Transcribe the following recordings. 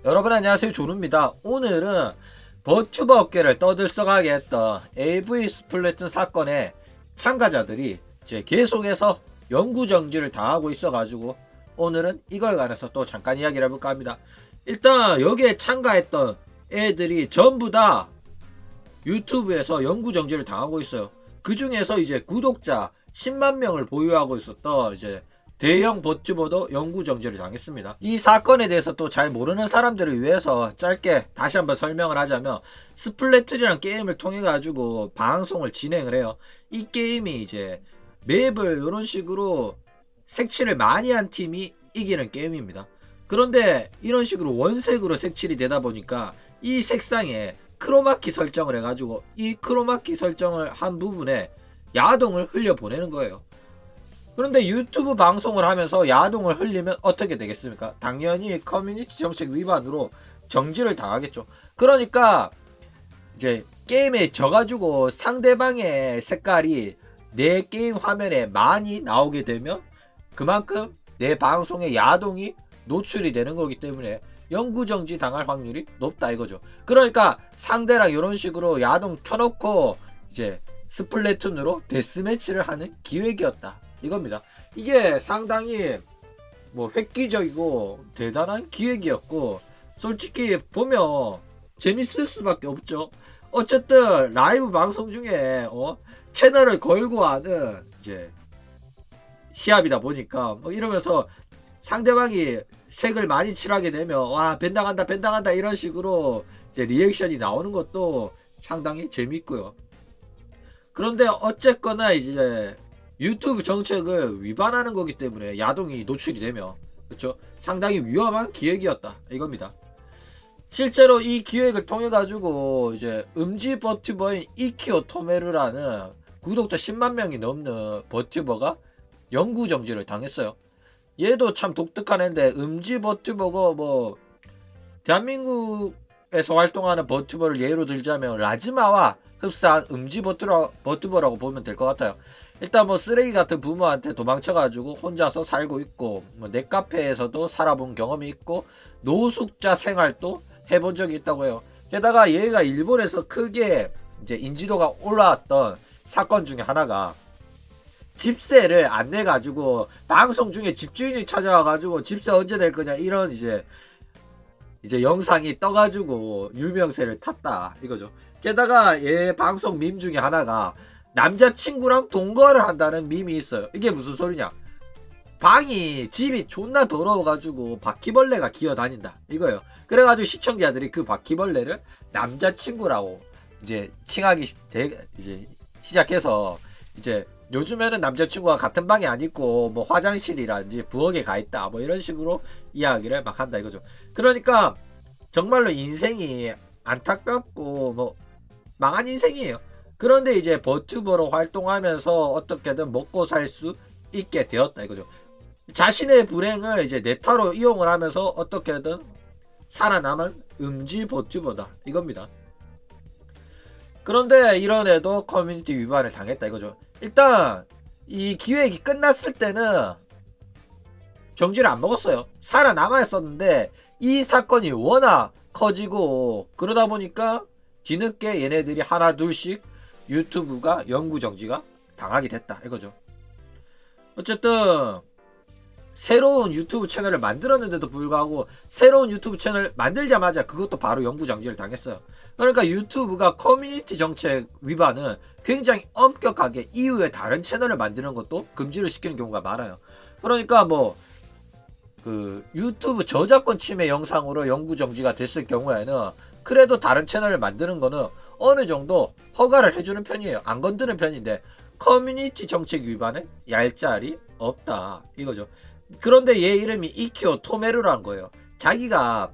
여러분 안녕하세요, 조루입니다. 오늘은 버튜버 업계를 떠들썩하게 했던 AV 스플래툰 사건의 참가자들이 이제 계속해서 영구정지를 당하고 있어가지고 오늘은 이걸 관해서 또 잠깐 이야기를 해볼까 합니다. 일단 여기에 참가했던 애들이 전부 다 유튜브에서 영구정지를 당하고 있어요. 그 중에서 이제 구독자 10만 명을 보유하고 있었던 이제 대형 버튜버도 영구정지를 당했습니다. 이 사건에 대해서 또 잘 모르는 사람들을 위해서 짧게 다시 한번 설명을 하자면, 스플래툰이라는 게임을 통해 가지고 방송을 진행을 해요. 이 게임이 이제 맵을 이런 식으로 색칠을 많이 한 팀이 이기는 게임입니다. 그런데 이런 식으로 원색으로 색칠이 되다 보니까 이 색상에 크로마키 설정을 해가지고 이 크로마키 설정을 한 부분에 야동을 흘려 보내는 거예요. 그런데 유튜브 방송을 하면서 야동을 흘리면 어떻게 되겠습니까? 당연히 커뮤니티 정책 위반으로 정지를 당하겠죠. 그러니까 이제 게임에 져가지고 상대방의 색깔이 내 게임 화면에 많이 나오게 되면 그만큼 내 방송에 야동이 노출이 되는 거기 때문에 영구정지 당할 확률이 높다 이거죠. 그러니까 상대랑 이런 식으로 야동 켜놓고 이제 스플래툰으로 데스매치를 하는 기획이었다 이겁니다. 이게 상당히 뭐 획기적이고 대단한 기획이었고, 솔직히 보면 재밌을 수밖에 없죠. 어쨌든 라이브 방송 중에 채널을 걸고 하는 이제 시합이다 보니까 뭐 이러면서 상대방이 색을 많이 칠하게 되면 와 벤당한다 이런 식으로 이제 리액션이 나오는 것도 상당히 재밌고요. 그런데 어쨌거나 이제 유튜브 정책을 위반하는 거기 때문에 야동이 노출이 되면 그렇죠, 상당히 위험한 기획이었다 이겁니다. 실제로 이 기획을 통해 가지고 이제 음지 버튜버인 이키오 토메르라는 구독자 10만 명이 넘는 버튜버가 영구 정지를 당했어요. 얘도 참 독특한 애인데, 음지 버튜버가 뭐 대한민국에서 활동하는 버튜버를 예로 들자면 라즈마와 흡사한 음지 버튜버라고 보면 될 것 같아요. 일단 뭐 쓰레기 같은 부모한테 도망쳐가지고 혼자서 살고 있고, 뭐 넷카페에서도 살아본 경험이 있고, 노숙자 생활도 해본 적이 있다고 해요. 게다가 얘가 일본에서 크게 이제 인지도가 올라왔던 사건 중에 하나가, 집세를 안 내가지고 방송 중에 집주인이 찾아와가지고 집세 언제 낼 거냐 이런 이제 영상이 떠가지고 유명세를 탔다 이거죠. 게다가 얘 방송 밈 중에 하나가 남자친구랑 동거를 한다는 밈이 있어요. 이게 무슨 소리냐, 집이 존나 더러워가지고 바퀴벌레가 기어다닌다 이거예요. 그래가지고 시청자들이 그 바퀴벌레를 남자친구라고 이제 칭하기 이제 시작해서, 이제 요즘에는 남자친구가 같은 방에 안 있고 뭐 화장실이라든지 부엌에 가 있다 뭐 이런 식으로 이야기를 막 한다 이거죠. 그러니까 정말로 인생이 안타깝고 뭐 망한 인생이에요. 그런데 이제 버튜버로 활동하면서 어떻게든 먹고 살 수 있게 되었다 이거죠. 자신의 불행을 이제 네타로 이용을 하면서 어떻게든 살아남은 음지 버튜버다 이겁니다. 그런데 이런 애도 커뮤니티 위반을 당했다 이거죠. 일단 이 기획이 끝났을 때는 정지를 안 먹었어요. 살아남아 있었는데 이 사건이 워낙 커지고 그러다 보니까 뒤늦게 얘네들이 하나 둘씩 유튜브가 영구정지가 당하게 됐다 이거죠. 어쨌든 새로운 유튜브 채널을 만들었는데도 불구하고 새로운 유튜브 채널 만들자마자 그것도 바로 영구정지를 당했어요. 그러니까 유튜브가 커뮤니티 정책 위반은 굉장히 엄격하게 이후에 다른 채널을 만드는 것도 금지를 시키는 경우가 많아요. 그러니까 뭐 그 유튜브 저작권 침해 영상으로 영구정지가 됐을 경우에는 그래도 다른 채널을 만드는 거는 어느 정도 허가를 해주는 편이에요. 안 건드는 편인데, 커뮤니티 정책 위반은 얄짤이 없다 이거죠. 그런데 얘 이름이 이키오 토메르란 거예요. 자기가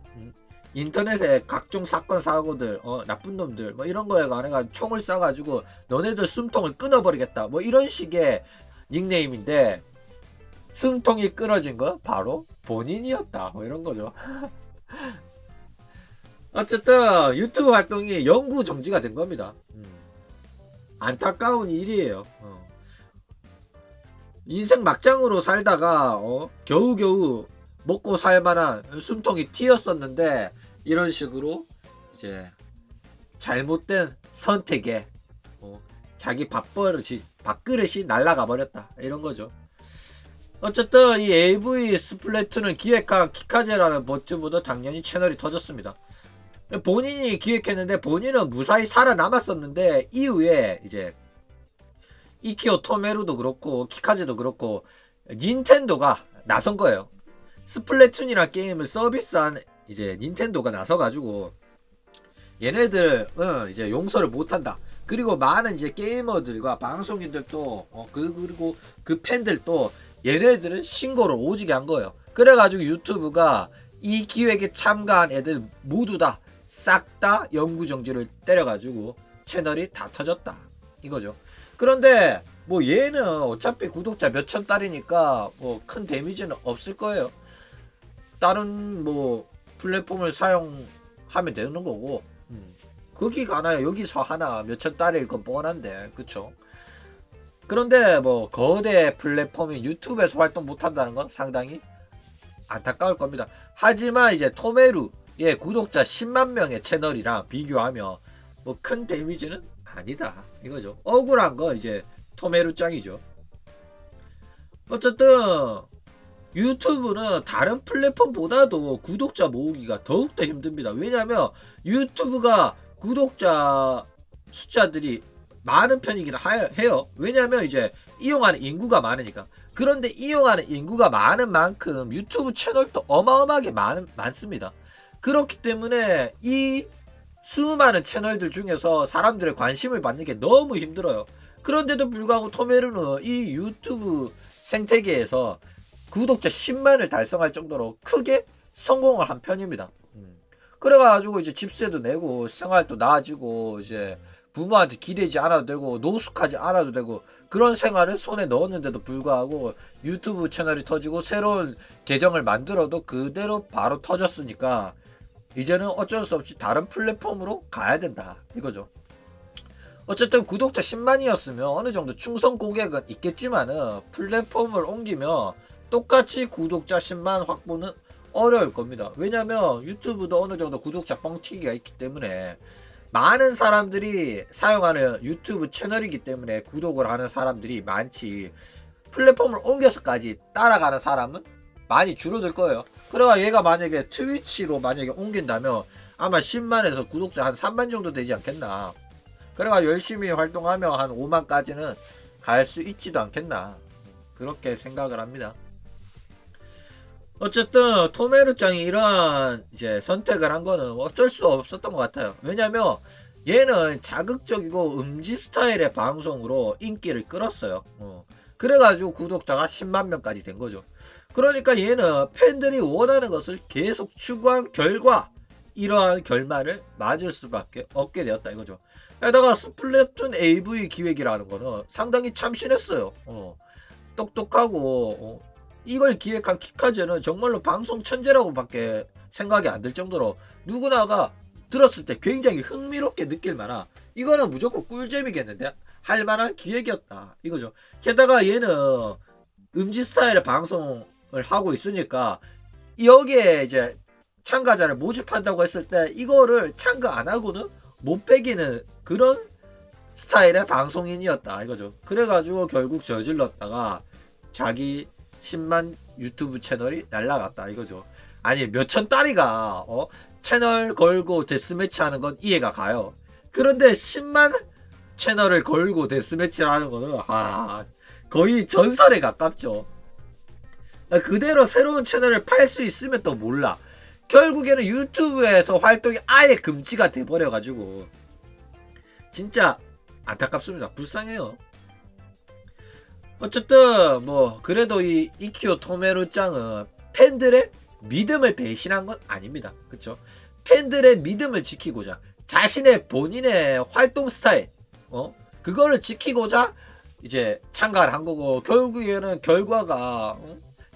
인터넷에 각종 사건 사고들 나쁜 놈들 뭐 이런 거에 관해 총을 쏴가지고 너네들 숨통을 끊어버리겠다 뭐 이런 식의 닉네임인데, 숨통이 끊어진 건 바로 본인이었다 뭐 이런 거죠. 어쨌든 유튜브 활동이 영구 정지가 된 겁니다. 안타까운 일이에요. 인생 막장으로 살다가 겨우겨우 먹고 살만한 숨통이 튀었었는데 이런 식으로 이제 잘못된 선택에 자기 밥그릇이 날아가 버렸다 이런 거죠. 어쨌든 이 AV 스플래툰을 기획한 키카제라는 버튜버도 당연히 채널이 터졌습니다. 본인이 기획했는데 본인은 무사히 살아남았었는데 이후에 이제 이키오 토메루도 그렇고 키카제도 그렇고 닌텐도가 나선 거예요. 스플래툰이란 게임을 서비스한 이제 닌텐도가 나서가지고 얘네들 이제 용서를 못한다. 그리고 많은 이제 게이머들과 방송인들도 그리고 그 팬들도 얘네들은 신고를 오지게 한 거예요. 그래가지고 유튜브가 이 기획에 참가한 애들 모두 다 싹 다 영구 정지를 때려가지고 채널이 다 터졌다 이거죠. 그런데 뭐 얘는 어차피 구독자 몇천 달이니까 뭐 큰 데미지는 없을 거예요. 다른 뭐 플랫폼을 사용하면 되는 거고 거기 가나요? 여기서 하나 몇천 달일 건 뻔한데 그쵸? 그런데 뭐 거대 플랫폼인 유튜브에서 활동 못한다는 건 상당히 안타까울 겁니다. 하지만 이제 토메루의 구독자 10만 명의 채널이랑 비교하면 뭐 큰 데미지는 아니다 이거죠. 억울한 거 이제 토메루 짱이죠. 어쨌든 유튜브는 다른 플랫폼보다도 구독자 모으기가 더욱더 힘듭니다. 왜냐하면 유튜브가 구독자 숫자들이 많은 편이긴 해요. 왜냐하면 이제 이용하는 인구가 많으니까. 그런데 이용하는 인구가 많은 만큼 유튜브 채널도 어마어마하게 많습니다. 그렇기 때문에 이 수많은 채널들 중에서 사람들의 관심을 받는 게 너무 힘들어요. 그런데도 불구하고 토메루는 이 유튜브 생태계에서 구독자 10만을 달성할 정도로 크게 성공을 한 편입니다. 그래가지고 이제 집세도 내고 생활도 나아지고 이제 부모한테 기대지 않아도 되고 노숙하지 않아도 되고 그런 생활을 손에 넣었는데도 불구하고 유튜브 채널이 터지고 새로운 계정을 만들어도 그대로 바로 터졌으니까 이제는 어쩔 수 없이 다른 플랫폼으로 가야 된다 이거죠. 어쨌든 구독자 10만이었으면 어느 정도 충성 고객은 있겠지만은 플랫폼을 옮기면 똑같이 구독자 10만 확보는 어려울 겁니다. 왜냐면 유튜브도 어느 정도 구독자 뻥튀기가 있기 때문에 많은 사람들이 사용하는 유튜브 채널이기 때문에 구독을 하는 사람들이 많지 플랫폼을 옮겨서까지 따라가는 사람은 많이 줄어들 거예요. 그래가 얘가 만약에 트위치로 만약에 옮긴다면 아마 10만에서 구독자 한 3만 정도 되지 않겠나. 그래가 열심히 활동하면 한 5만까지는 갈 수 있지도 않겠나 그렇게 생각을 합니다. 어쨌든 토메루짱이 이러한 이제 선택을 한 거는 어쩔 수 없었던 것 같아요. 왜냐면 얘는 자극적이고 음지 스타일의 방송으로 인기를 끌었어요. 그래가지고 구독자가 10만 명까지 된 거죠. 그러니까 얘는 팬들이 원하는 것을 계속 추구한 결과 이러한 결말을 맞을 수밖에 없게 되었다 이거죠. 게다가 스플래툰 AV 기획이라는 거는 상당히 참신했어요. 똑똑하고 이걸 기획한 키카제는 정말로 방송 천재라고밖에 생각이 안 들 정도로 누구나가 들었을 때 굉장히 흥미롭게 느낄 만한 이거는 무조건 꿀잼이겠는데 할 만한 기획이었다 이거죠. 게다가 얘는 음지 스타일의 방송을 하고 있으니까 여기에 이제 참가자를 모집한다고 했을 때 이거를 참가 안 하고는 못 빼기는 그런 스타일의 방송인이었다 이거죠. 그래가지고 결국 저질렀다가 자기 10만 유튜브 채널이 날라갔다 이거죠. 아니 몇천 달이가 채널 걸고 데스매치 하는 건 이해가 가요. 그런데 10만 채널을 걸고 데스매치를 하는 거는 거의 전설에 가깝죠. 그대로 새로운 채널을 팔 수 있으면 또 몰라. 결국에는 유튜브에서 활동이 아예 금지가 돼버려가지고 진짜 안타깝습니다. 불쌍해요. 어쨌든 뭐 그래도 이 이키오 토메루 짱은 팬들의 믿음을 배신한 건 아닙니다. 그쵸? 팬들의 믿음을 지키고자 자신의 본인의 활동 스타일 그거를 지키고자 이제 참가를 한 거고 결국에는 결과가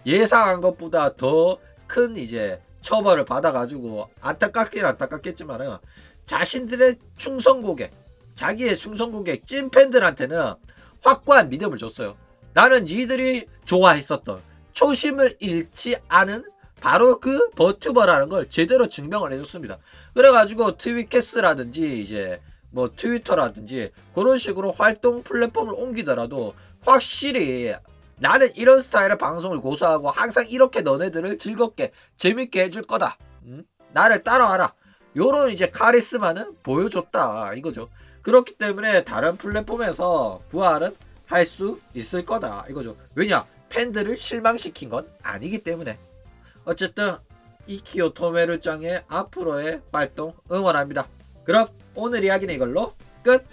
예상한 것보다 더 큰 이제 처벌을 받아가지고 안타깝긴 안타깝겠지만은 자신들의 충성 고객 자기의 충성 고객 찐팬들한테는 확고한 믿음을 줬어요. 나는 니들이 좋아했었던 초심을 잃지 않은 바로 그 버튜버라는 걸 제대로 증명을 해줬습니다. 그래가지고 트위캐스라든지 이제 뭐 트위터라든지 그런 식으로 활동 플랫폼을 옮기더라도 확실히 나는 이런 스타일의 방송을 고수하고 항상 이렇게 너네들을 즐겁게 재밌게 해줄 거다. 나를 따라와라. 요런 이제 카리스마는 보여줬다 이거죠. 그렇기 때문에 다른 플랫폼에서 부활은 할 수 있을 거다 이거죠. 왜냐? 팬들을 실망시킨 건 아니기 때문에. 어쨌든 이키요 토메루짱의 앞으로의 활동 응원합니다. 그럼 오늘 이야기는 이걸로 끝!